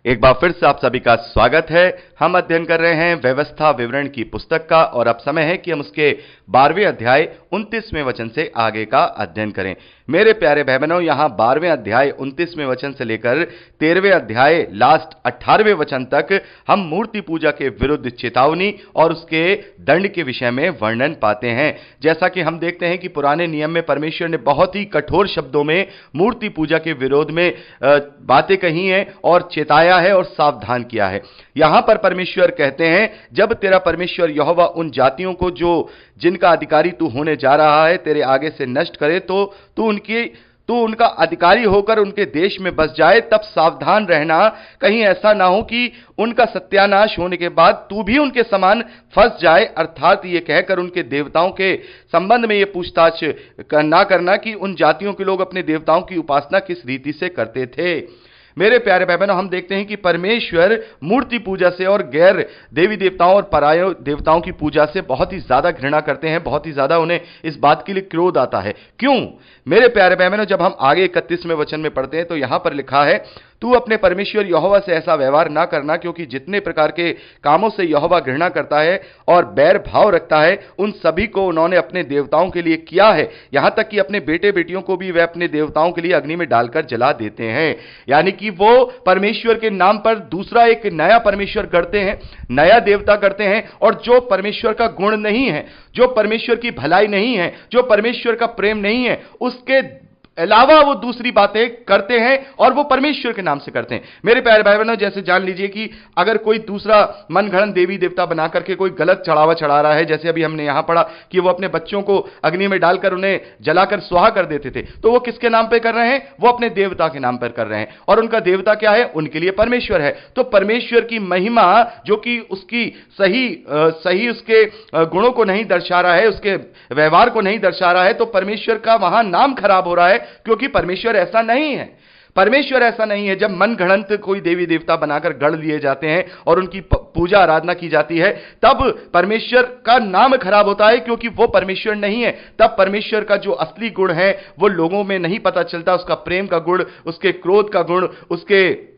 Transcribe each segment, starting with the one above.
एक बार फिर से आप सभी का स्वागत है। हम अध्ययन कर रहे हैं व्यवस्था विवरण की पुस्तक का और अब समय है कि हम उसके 12वें अध्याय 29वें वचन से आगे का अध्ययन करें। मेरे प्यारे भाई बहनों, यहां 12वें अध्याय 29वें वचन से लेकर 13वें अध्याय लास्ट 18वें वचन तक हम मूर्ति पूजा के विरुद्ध चेतावनी और उसके दंड के विषय में वर्णन पाते हैं। जैसा कि हम देखते हैं कि पुराने नियम में परमेश्वर ने बहुत ही कठोर शब्दों में मूर्ति पूजा के विरोध में बातें कही हैं और चेताया है और सावधान किया है। यहां पर परमेश्वर कहते हैं, जब तेरा परमेश्वर यहोवा उन जातियों को जो जिनका अधिकारी तू होने जा रहा है तेरे आगे से नष्ट करे, तो तू उनका अधिकारी होकर उनके देश में बस जाए, तब सावधान रहना, कहीं ऐसा ना हो कि उनका सत्यानाश होने के बाद तू भी उनके समान फंस जाए। अर्थात ये कहकर उनके देवताओं के संबंध में ये पूछताछ ना करना कि उन जातियों के लोग अपने देवताओं की उपासना किस रीति से करते थे। मेरे प्यारे भाई बहनों, हम देखते हैं कि परमेश्वर मूर्ति पूजा से और गैर देवी देवताओं और पराय देवताओं की पूजा से बहुत ही ज्यादा घृणा करते हैं, बहुत ही ज्यादा उन्हें इस बात के लिए क्रोध आता है। क्यों? मेरे प्यारे भाई बहनों, जब हम आगे 31वें वचन में पढ़ते हैं तो यहां पर लिखा है, तू अपने परमेश्वर यहोवा से ऐसा व्यवहार ना करना, क्योंकि जितने प्रकार के कामों से यहोवा घृणा करता है और बैर भाव रखता है, उन सभी को उन्होंने अपने देवताओं के लिए किया है। यहां तक कि अपने बेटे बेटियों को भी वे अपने देवताओं के लिए अग्नि में डालकर जला देते हैं। यानी कि वो परमेश्वर के नाम पर दूसरा एक नया परमेश्वर करते हैं, नया देवता करते हैं, और जो परमेश्वर का गुण नहीं है, जो परमेश्वर की भलाई नहीं है, जो परमेश्वर का प्रेम नहीं है, उसके अलावा वो दूसरी बातें करते हैं और वो परमेश्वर के नाम से करते हैं। मेरे प्यारे भाई बहनों, जैसे जान लीजिए कि अगर कोई दूसरा मनगढ़ंत देवी देवता बना करके कोई गलत चढ़ावा चढ़ा रहा है, जैसे अभी हमने यहां पढ़ा कि वो अपने बच्चों को अग्नि में डालकर उन्हें जलाकर स्वाहा कर देते थे, तो वो किसके नाम पे कर रहे हैं? वो अपने देवता के नाम पर कर रहे हैं। और उनका देवता क्या है? उनके लिए परमेश्वर है। तो परमेश्वर की महिमा जो कि उसकी सही उसके गुणों को नहीं दर्शा रहा है, उसके व्यवहार को नहीं दर्शा रहा है, तो परमेश्वर का वहां नाम खराब हो रहा है, क्योंकि परमेश्वर ऐसा नहीं है। परमेश्वर ऐसा नहीं है। जब मन घड़ंत कोई देवी देवता बनाकर गढ़ लिए जाते हैं और उनकी पूजा आराधना की जाती है, तब परमेश्वर का नाम खराब होता है, क्योंकि वो परमेश्वर नहीं है। तब परमेश्वर का जो असली गुण है वो लोगों में नहीं पता चलता, उसका प्रेम का गुण, उसके क्रोध का गुण, उसके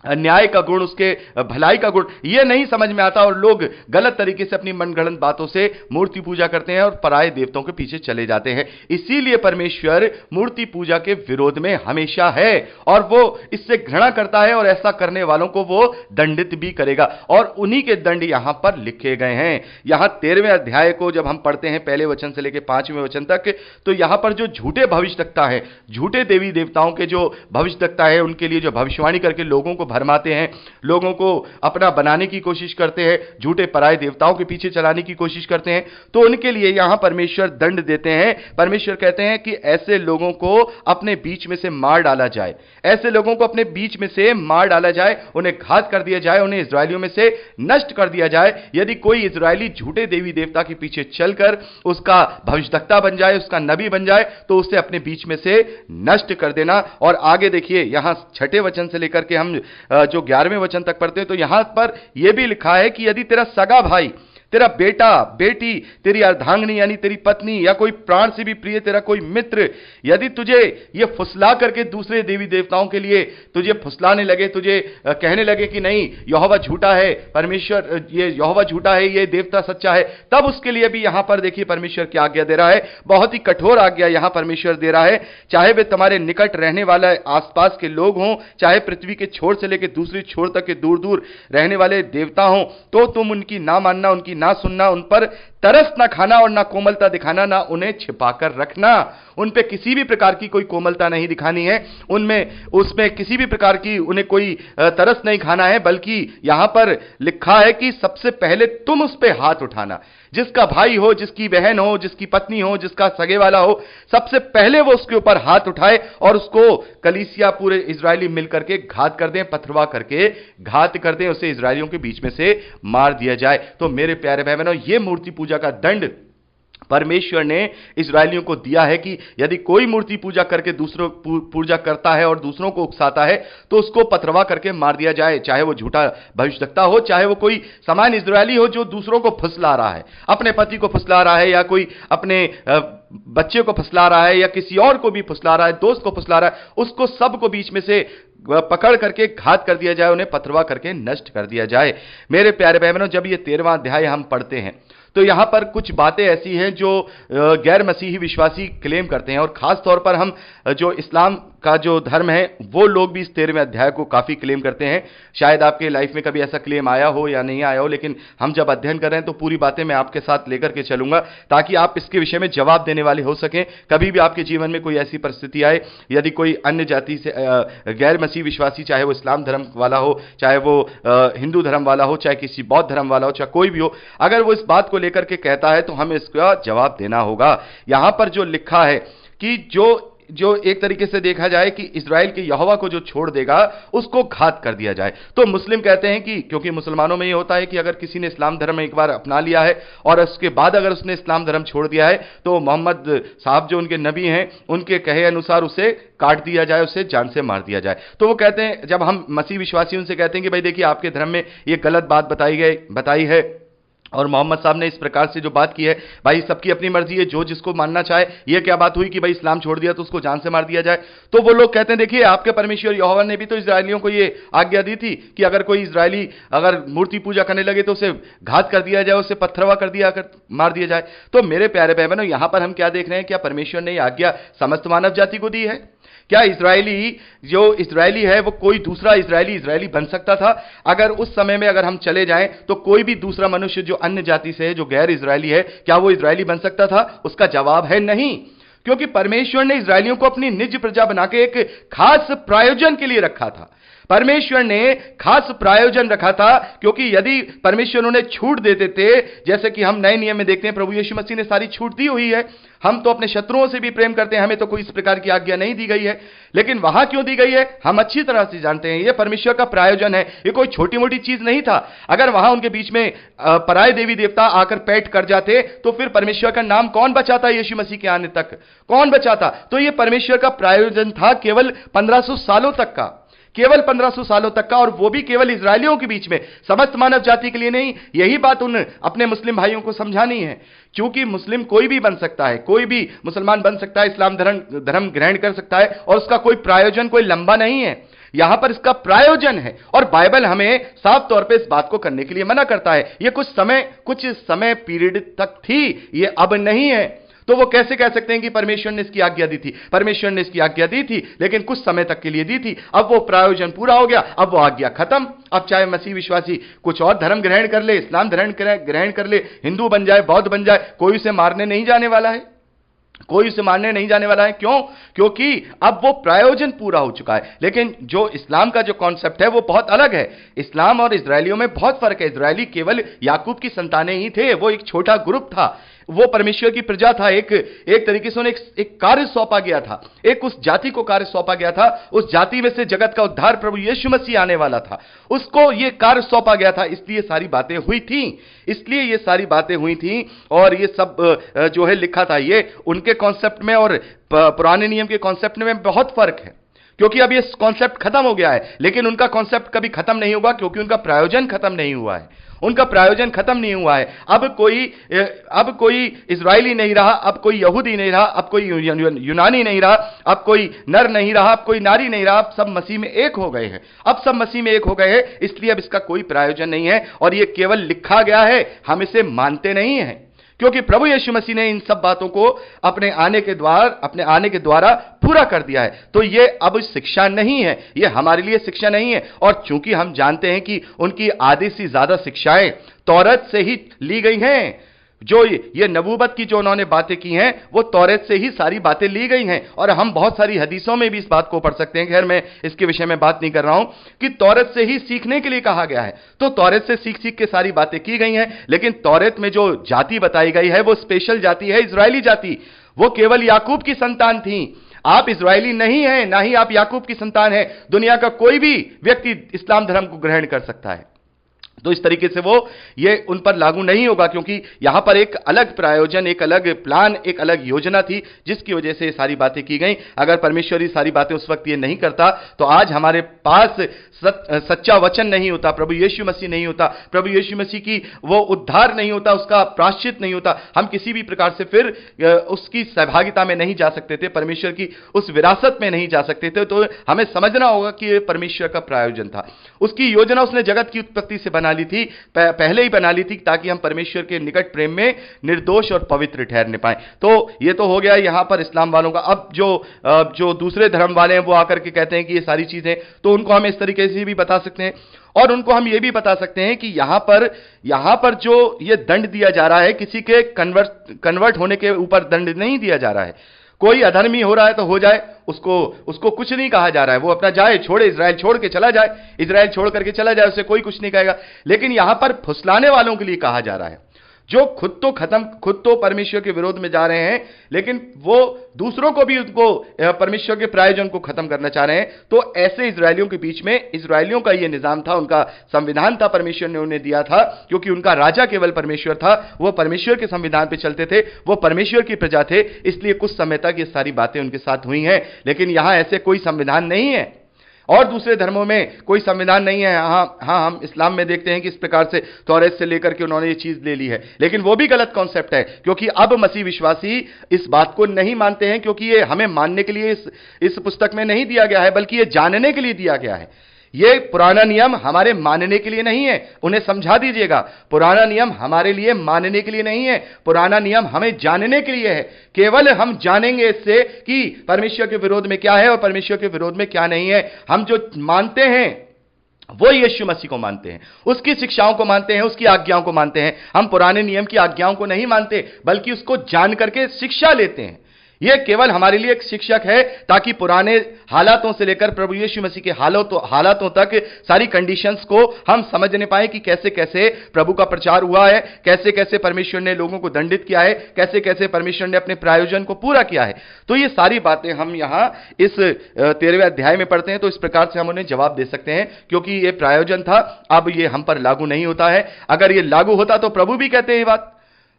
न्याय का गुण, उसके भलाई का गुण, यह नहीं समझ में आता और लोग गलत तरीके से अपनी मनगढ़ंत बातों से मूर्ति पूजा करते हैं और पराये देवताओं के पीछे चले जाते हैं। इसीलिए परमेश्वर मूर्ति पूजा के विरोध में हमेशा है और वो इससे घृणा करता है और ऐसा करने वालों को वो दंडित भी करेगा, और उन्हीं के दंड यहां पर लिखे गए हैं। यहां 13वें अध्याय को जब हम पढ़ते हैं पहले वचन से लेकर 5वें वचन तक, तो यहां पर जो झूठे भविष्यवक्ता है, झूठे देवी देवताओं के जो भविष्यवक्ता है, उनके लिए जो भविष्यवाणी करके लोगों को भरमाते हैं, लोगों को अपना बनाने की कोशिश करते हैं, झूठे पराये देवताओं के पीछे चलाने की कोशिश करते हैं, तो उनके लिए यहां परमेश्वर दंड देते हैं। परमेश्वर कहते हैं कि ऐसे लोगों को अपने बीच में से मार डाला जाए, ऐसे लोगों को अपने बीच में से मार डाला जाए, उन्हें घात कर दिया जाए, उन्हें इजरायलियों में से नष्ट कर दिया जाए। यदि कोई इजरायली झूठे देवी देवता के पीछे चलकर उसका भविष्यवक्ता बन जाए, उसका नबी बन जाए, तो उसे अपने बीच में से नष्ट कर देना। और आगे देखिए, यहां 6ठे वचन से लेकर के हम जो 11वें वचन तक पढ़ते हैं, तो यहां पर यह भी लिखा है कि यदि तेरा सगा भाई, तेरा बेटा बेटी, तेरी अर्धांगिनी यानी तेरी पत्नी, या कोई प्राण से भी प्रिय तेरा कोई मित्र, यदि तुझे ये फुसला करके दूसरे देवी देवताओं के लिए तुझे फुसलाने लगे, तुझे कहने लगे कि नहीं यहोवा झूठा है, परमेश्वर ये यहोवा झूठा है, ये देवता सच्चा है, तब उसके लिए भी यहां पर देखिए परमेश्वर क्या आज्ञा दे रहा है। बहुत ही कठोर आज्ञा यहां परमेश्वर दे रहा है। चाहे वे तुम्हारे निकट रहने वाले आसपास के लोग हों, चाहे पृथ्वी के छोर से लेकर दूसरी छोर तक के दूर दूर रहने वाले देवता हों, तो तुम उनकी ना मानना, उनकी ना सुनना, उन पर तरस ना खाना और ना कोमलता दिखाना, ना उन्हें छिपाकर रखना। उन पे किसी भी प्रकार की कोई कोमलता नहीं दिखानी है, उसमें किसी भी प्रकार की उन्हें कोई तरस नहीं खाना है, बल्कि यहां पर लिखा है कि सबसे पहले तुम उस पे हाथ उठाना। जिसका भाई हो, जिसकी बहन हो, जिसकी पत्नी हो, जिसका सगे वाला हो, सबसे पहले वो उसके ऊपर हाथ उठाए और उसको कलीसिया पूरे इजरायली मिलकर के घात कर दें, पथरवा करके घात कर दें, उसे इजरायलियों के बीच में से मार दिया जाए। तो मेरे प्यारे भाई बहनों, ये मूर्ति पूजा का दंड परमेश्वर ने इस्राएलियों को दिया है कि यदि कोई मूर्ति पूजा करके दूसरों पूजा करता है और दूसरों को उकसाता है तो उसको पथरवा करके मार दिया जाए, चाहे वो झूठा भविष्यवक्ता हो, चाहे वो कोई सामान्य इस्राएली हो जो दूसरों को फुसला रहा है, अपने पति को फुसला रहा है या कोई अपने बच्चे को फुसला रहा है या किसी और को भी फुसला रहा है, दोस्त को फुसला रहा है, उसको सबको बीच में से पकड़ करके घात कर दिया जाए, उन्हें पथरवा करके नष्ट कर दिया जाए। मेरे प्यारे बहनों, जब ये 13वां अध्याय हम पढ़ते हैं तो यहां पर कुछ बातें ऐसी हैं जो गैर मसीही विश्वासी क्लेम करते हैं, और खास तौर पर हम जो इस्लाम का जो धर्म है वो लोग भी इस 13वें अध्याय को काफी क्लेम करते हैं। शायद आपके लाइफ में कभी ऐसा क्लेम आया हो या नहीं आया हो, लेकिन हम जब अध्ययन कर रहे हैं तो पूरी बातें मैं आपके साथ लेकर के चलूंगा ताकि आप इसके विषय में जवाब देने वाले हो सकें। कभी भी आपके जीवन में कोई ऐसी परिस्थिति आए, यदि कोई अन्य जाति से गैर मसीह विश्वासी, चाहे वो इस्लाम धर्म वाला हो, चाहे वो हिंदू धर्म वाला हो, चाहे किसी बौद्ध धर्म वाला हो, चाहे कोई भी हो, अगर वो इस बात को लेकर के कहता है तो हमें इसका जवाब देना होगा। यहां पर जो लिखा है कि जो एक तरीके से देखा जाए कि इज़राइल के यहोवा को जो छोड़ देगा उसको घात कर दिया जाए। तो मुस्लिम कहते हैं कि क्योंकि मुसलमानों में ये होता है कि अगर किसी ने इस्लाम धर्म एक बार अपना लिया है और उसके बाद अगर उसने इस्लाम धर्म छोड़ दिया है तो मोहम्मद साहब जो उनके नबी हैं उनके कहे अनुसार उसे काट दिया जाए, उसे जान से मार दिया जाए। तो वो कहते हैं, जब हम मसीह विश्वासी उनसे कहते हैं कि भाई देखिए आपके धर्म में ये गलत बात बताई है और मोहम्मद साहब ने इस प्रकार से जो बात की है, भाई सबकी अपनी मर्जी है, जो जिसको मानना चाहे, ये क्या बात हुई कि भाई इस्लाम छोड़ दिया तो उसको जान से मार दिया जाए। तो वो लोग कहते हैं देखिए आपके परमेश्वर यहोवा ने भी तो इजरायलियों को ये आज्ञा दी थी कि अगर कोई इजरायली अगर मूर्ति पूजा करने लगे तो उसे घात कर दिया जाए, उसे पत्थरवा कर मार दिया जाए। तो मेरे प्यारे भाई बहनों, यहां पर हम क्या देख रहे हैं, क्या परमेश्वर ने यह आज्ञा समस्त मानव जाति को दी है? क्या जो इजरायली है वो कोई दूसरा इजरायली बन सकता था? अगर उस समय में अगर हम चले जाएं तो कोई भी दूसरा मनुष्य जो अन्य जाति से है, जो गैर इजरायली है, क्या वो इजरायली बन सकता था? उसका जवाब है नहीं, क्योंकि परमेश्वर ने इजरायलियों को अपनी निज प्रजा बना के एक खास प्रयोजन के लिए रखा था। परमेश्वर ने खास प्रायोजन रखा था, क्योंकि यदि परमेश्वर उन्हें छूट देते थे, जैसे कि हम नए नियम में देखते हैं प्रभु यीशु मसीह ने सारी छूट दी हुई है, हम तो अपने शत्रुओं से भी प्रेम करते हैं, हमें तो कोई इस प्रकार की आज्ञा नहीं दी गई है, लेकिन वहां क्यों दी गई है हम अच्छी तरह से जानते हैं। यह परमेश्वर का प्रायोजन है, यह कोई छोटी मोटी चीज नहीं था। अगर वहां उनके बीच में पराये देवी देवता आकर पैठ कर जाते तो फिर परमेश्वर का नाम कौन बचाता? यीशु मसीह के आने तक कौन बचाता? तो यह परमेश्वर का प्रायोजन था केवल 1500 सालों तक का, केवल 1500 सालों तक का, और वो भी केवल इजरायलियों के बीच में, समस्त मानव जाति के लिए नहीं। यही बात उन अपने मुस्लिम भाइयों को समझानी है, क्योंकि मुस्लिम कोई भी बन सकता है, कोई भी मुसलमान बन सकता है, इस्लाम धर्म ग्रहण कर सकता है, और उसका कोई प्रायोजन कोई लंबा नहीं है। यहां पर इसका प्रायोजन है, और बाइबल हमें साफ तौर पे इस बात को करने के लिए मना करता है। यह कुछ समय पीरियड तक थी, यह अब नहीं है। तो वो कैसे कह सकते हैं कि परमेश्वर ने इसकी आज्ञा दी थी? परमेश्वर ने इसकी आज्ञा दी थी, लेकिन कुछ समय तक के लिए दी थी। अब वो प्रायोजन पूरा हो गया, अब वो आज्ञा खत्म। अब चाहे मसीह विश्वासी कुछ और धर्म ग्रहण कर ले, इस्लाम धर्म ग्रहण कर ले, हिंदू बन जाए, बौद्ध बन जाए, कोई उसे मारने नहीं जाने वाला है, कोई उसे मारने नहीं जाने वाला है। क्यों? क्योंकि अब वो प्रायोजन पूरा हो चुका है। लेकिन जो इस्लाम का जो कॉन्सेप्ट है वो बहुत अलग है। इस्लाम और इजरायलियों में बहुत फर्क है। इजरायली केवल याकूब की संतानें ही थे, वो एक छोटा ग्रुप था, वो परमेश्वर की प्रजा था। एक तरीके से उन्हें एक कार्य सौंपा गया था, एक उस जाति को कार्य सौंपा गया था। उस जाति में से जगत का उद्धार प्रभु यीशु मसीह आने वाला था, उसको ये कार्य सौंपा गया था। इसलिए सारी बातें हुई थी, और ये सब जो है लिखा था, ये उनके कॉन्सेप्ट में और पुराने नियम के कॉन्सेप्ट में बहुत फर्क है। क्योंकि अब ये कॉन्सेप्ट खत्म हो गया है, लेकिन उनका कॉन्सेप्ट कभी खत्म नहीं होगा, क्योंकि उनका प्रायोजन खत्म नहीं हुआ है। उनका प्रायोजन खत्म नहीं हुआ है। अब कोई इजरायली नहीं रहा, अब कोई यहूदी नहीं रहा, अब कोई यूनानी नहीं रहा, अब कोई नर नहीं रहा, अब कोई नारी नहीं रहा, अब सब मसीह में एक हो गए हैं। अब सब मसीह में एक हो गए हैं, इसलिए अब इसका कोई प्रायोजन नहीं है, और ये केवल लिखा गया है, हम इसे मानते नहीं हैं, क्योंकि प्रभु यीशु मसीह ने इन सब बातों को अपने आने के द्वारा पूरा कर दिया है। तो ये अब शिक्षा नहीं है, ये हमारे लिए शिक्षा नहीं है। और चूंकि हम जानते हैं कि उनकी आधी से ज्यादा शिक्षाएं तौरात से ही ली गई हैं, जो ये नबूवत की जो उन्होंने बातें की हैं वो तौरात से ही सारी बातें ली गई हैं। और हम बहुत सारी हदीसों में भी इस बात को पढ़ सकते हैं। खैर, मैं इसके विषय में बात नहीं कर रहा हूं कि तौरात से ही सीखने के लिए कहा गया है, तो तौरात से सीख के सारी बातें की गई हैं। लेकिन तौरात में जो जाति बताई गई है वो स्पेशल जाति है, इजरायली जाति। वो केवल याकूब की संतान थी। आप इजरायली नहीं हैं, ना ही आप याकूब की संतान हैं। दुनिया का कोई भी व्यक्ति इस्लाम धर्म को ग्रहण कर सकता है, तो इस तरीके से वो ये उन पर लागू नहीं होगा, क्योंकि यहां पर एक अलग प्रायोजन, एक अलग प्लान, एक अलग योजना थी जिसकी वजह से ये सारी बातें की गई। अगर परमेश्वर ये सारी बातें उस वक्त ये नहीं करता तो आज हमारे पास सच्चा वचन नहीं होता, प्रभु यीशु मसीह नहीं होता, प्रभु यीशु मसीह की वो उद्धार नहीं होता, उसका प्रायश्चित नहीं होता, हम किसी भी प्रकार से फिर उसकी सहभागिता में नहीं जा सकते थे, परमेश्वर की उस विरासत में नहीं जा सकते थे। तो हमें समझना होगा कि ये परमेश्वर का प्रायोजन था, उसकी योजना उसने जगत की उत्पत्ति से बना ली थी, पहले ही बना ली थी, ताकि हम परमेश्वर के निकट प्रेम में निर्दोष और पवित्र ठहरने पाए। तो ये तो हो गया यहां पर इस्लाम वालों का। अब जो दूसरे धर्म वाले हैं वो आकर के कहते हैं कि ये सारी चीजें, तो उनको हम इस तरीके से भी बता सकते हैं, और उनको हम ये भी बता सकते हैं कि यहां पर जो ये दंड दिया जा रहा है, किसी के कन्वर्ट होने के ऊपर दंड नहीं दिया जा रहा है। कोई अधर्मी हो रहा है तो हो जाए, उसको कुछ नहीं कहा जा रहा है, वो अपना जाए, छोड़े, इजराइल छोड़ के चला जाए, इजराइल छोड़ करके चला जाए, उसे कोई कुछ नहीं कहेगा। लेकिन यहां पर फुसलाने वालों के लिए कहा जा रहा है, जो खुद तो परमेश्वर के विरोध में जा रहे हैं, लेकिन वो दूसरों को भी उनको परमेश्वर के प्रायोजन को खत्म करना चाह रहे हैं। तो ऐसे इजरायलियों के बीच में, इजरायलियों का ये निजाम था, उनका संविधान था, परमेश्वर ने उन्हें दिया था, क्योंकि उनका राजा केवल परमेश्वर था, वो परमेश्वर के संविधान पे चलते थे, वो परमेश्वर की प्रजा थे, इसलिए कुछ समय तक ये सारी बातें उनके साथ हुई हैं। लेकिन यहां ऐसे कोई संविधान नहीं है, और दूसरे धर्मों में कोई संविधान नहीं है। हाँ, हम इस्लाम में देखते हैं कि इस प्रकार से तौरेत से लेकर के उन्होंने ये चीज ले ली है, लेकिन वो भी गलत कॉन्सेप्ट है, क्योंकि अब मसीह विश्वासी इस बात को नहीं मानते हैं, क्योंकि ये हमें मानने के लिए इस पुस्तक में नहीं दिया गया है, बल्कि ये जानने के लिए दिया गया है। ये पुराना नियम हमारे मानने के लिए नहीं है, उन्हें समझा दीजिएगा। पुराना नियम हमारे लिए मानने के लिए नहीं है, पुराना नियम हमें जानने के लिए है। केवल हम जानेंगे इससे कि परमेश्वर के विरोध में क्या है और परमेश्वर के विरोध में क्या नहीं है। हम जो मानते हैं वो यीशु मसीह को मानते हैं, उसकी शिक्षाओं को मानते हैं, उसकी आज्ञाओं को मानते हैं। हम पुराने नियम की आज्ञाओं को नहीं मानते, बल्कि उसको जान करके शिक्षा लेते हैं। यह केवल हमारे लिए एक शिक्षक है, ताकि पुराने हालातों से लेकर प्रभु यीशु मसीह के हालातों तक सारी कंडीशंस को हम समझने पाए कि कैसे कैसे प्रभु का प्रचार हुआ है, कैसे कैसे परमेश्वर ने लोगों को दंडित किया है, कैसे कैसे परमेश्वर ने अपने प्रायोजन को पूरा किया है। तो ये सारी बातें हम यहां इस 13वें अध्याय में पढ़ते हैं, तो इस प्रकार से हम उन्हें जवाब दे सकते हैं, क्योंकि यह प्रायोजन था, अब यह हम पर लागू नहीं होता है। अगर यह लागू होता तो प्रभु भी कहते हैं ये बात,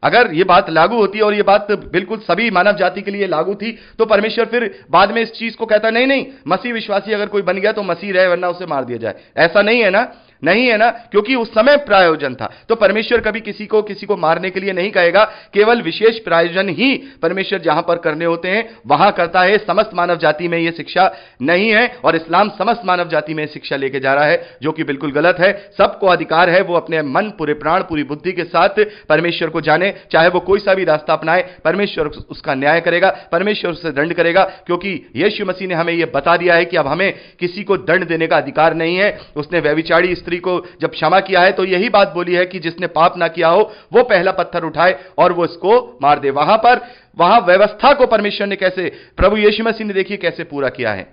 अगर ये बात लागू होती और ये बात बिल्कुल सभी मानव जाति के लिए लागू थी, तो परमेश्वर फिर बाद में इस चीज को कहता नहीं, मसीह विश्वासी अगर कोई बन गया तो मसीह रहे, वरना उसे मार दिया जाए। ऐसा नहीं है ना, नहीं है ना, क्योंकि उस समय प्रायोजन था। तो परमेश्वर कभी किसी को मारने के लिए नहीं कहेगा, केवल विशेष प्रायोजन ही परमेश्वर जहां पर करने होते हैं वहां करता है। समस्त मानव जाति में यह शिक्षा नहीं है, और इस्लाम समस्त मानव जाति में शिक्षा लेके जा रहा है, जो कि बिल्कुल गलत है। सबको अधिकार है वो अपने मन, पूरे प्राण, पूरी बुद्धि के साथ परमेश्वर को जाने, चाहे वो कोई सा भी रास्ता अपनाए, परमेश्वर उसका न्याय करेगा, परमेश्वर उसे दंड करेगा, क्योंकि यीशु मसीह ने हमें यह बता दिया है कि अब हमें किसी को दंड देने का अधिकार नहीं है। उसने व्यभिचारी स्त्री को जब क्षमा किया है तो यही बात बोली है कि जिसने पाप ना किया हो वो पहला पत्थर उठाए और वो इसको मार दे। वहां व्यवस्था को परमेश्वर ने कैसे, प्रभु यीशु मसीह ने देखिए कैसे पूरा किया है।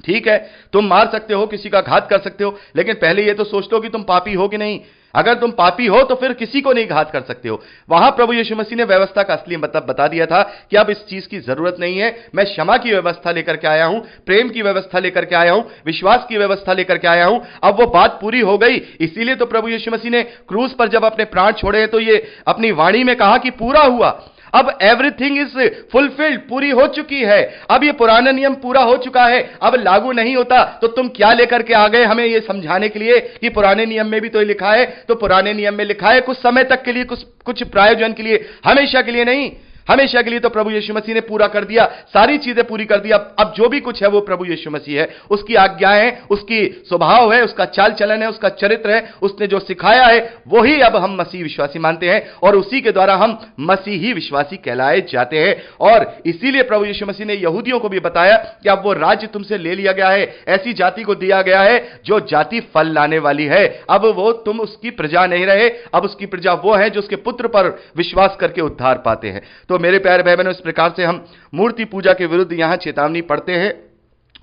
ठीक है, तुम मार सकते हो, किसी का घात कर सकते हो, लेकिन पहले ये तो सोच लो कि तुम पापी हो कि नहीं। अगर तुम पापी हो तो फिर किसी को नहीं घात कर सकते हो। वहां प्रभु यीशु मसीह ने व्यवस्था का असली मतलब बता दिया था कि अब इस चीज की जरूरत नहीं है। मैं क्षमा की व्यवस्था लेकर के आया हूं, प्रेम की व्यवस्था लेकर के आया हूं, विश्वास की व्यवस्था लेकर के आया हूं। अब वो बात पूरी हो गई। इसीलिए तो प्रभु यीशु मसीह ने क्रूस पर जब अपने प्राण छोड़े तो ये अपनी वाणी में कहा कि पूरा हुआ। अब एवरीथिंग इज फुलफिल्ड, पूरी हो चुकी है। अब ये पुराना नियम पूरा हो चुका है, अब लागू नहीं होता। तो तुम क्या लेकर के आ गए हमें ये समझाने के लिए कि पुराने नियम में भी तो लिखा है। तो पुराने नियम में लिखा है कुछ समय तक के लिए, कुछ प्रायोजन के लिए, हमेशा के लिए नहीं। हमेशा के लिए तो प्रभु यीशु मसीह ने पूरा कर दिया, सारी चीजें पूरी कर दिया। अब जो भी कुछ है वो प्रभु यीशु मसीह है, उसकी आज्ञाएं, उसकी स्वभाव है, उसका चाल चलन है, उसका चरित्र है, उसने जो सिखाया है वही अब हम मसीह विश्वासी मानते हैं, और उसी के द्वारा हम मसीही विश्वासी कहलाए जाते हैं। और इसीलिए प्रभु यीशु मसीह ने यहूदियों को भी बताया कि अब वो राज्य तुमसे ले लिया गया है, ऐसी जाति को दिया गया है जो जाति फल लाने वाली है। अब वो तुम उसकी प्रजा नहीं रहे, अब उसकी प्रजा वो है जो उसके पुत्र पर विश्वास करके उद्धार पाते हैं। तो मेरे प्यारे भाई बहनों, इस प्रकार से हम मूर्ति पूजा के विरुद्ध यहां चेतावनी पढ़ते हैं।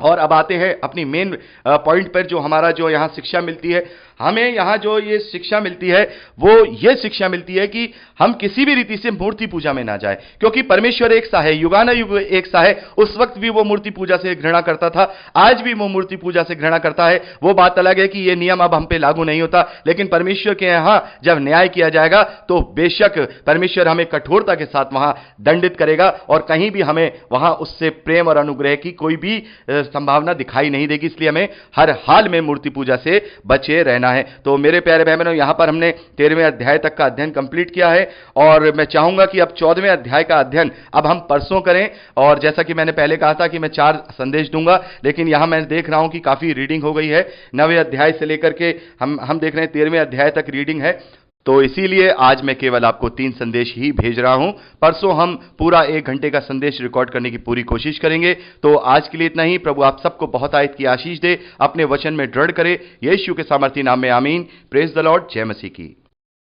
और अब आते हैं अपनी मेन पॉइंट पर, जो हमारा जो यहां शिक्षा मिलती है। हमें यहां जो ये शिक्षा मिलती है वो ये शिक्षा मिलती है कि हम किसी भी रीति से मूर्ति पूजा में ना जाए, क्योंकि परमेश्वर एक सा है, युगानुयुग एक सा है। उस वक्त भी वो मूर्ति पूजा से घृणा करता था, आज भी वो मूर्ति पूजा से घृणा करता है। वो बात अलग है कि ये नियम अब हम पे लागू नहीं होता, लेकिन परमेश्वर के यहां जब न्याय किया जाएगा तो बेशक परमेश्वर हमें कठोरता के साथ वहां दंडित करेगा, और कहीं भी हमें वहां उससे प्रेम और अनुग्रह की कोई भी संभावना दिखाई नहीं देगी। इसलिए हमें हर हाल में मूर्ति पूजा से बचे रहना है। तो मेरे प्यारे भाई बहनों, यहां पर हमने 13वें अध्याय तक का अध्ययन कंप्लीट किया है, और मैं चाहूंगा कि अब 14वें अध्याय का अध्ययन अब हम परसों करें। और जैसा कि मैंने पहले कहा था कि मैं 4 संदेश दूंगा, लेकिन यहां मैं देख रहा हूं कि काफी रीडिंग हो गई है। 9वें अध्याय से लेकर के हम देख रहे हैं 13वें अध्याय तक रीडिंग है, तो इसीलिए आज मैं केवल आपको 3 संदेश ही भेज रहा हूं। परसों हम पूरा 1 घंटे का संदेश रिकॉर्ड करने की पूरी कोशिश करेंगे। तो आज के लिए इतना ही। प्रभु आप सबको बहुत आयत की आशीष दे, अपने वचन में दृढ़ करे। यीशु के सामर्थी नाम में आमीन। Praise the Lord. जय मसीह की।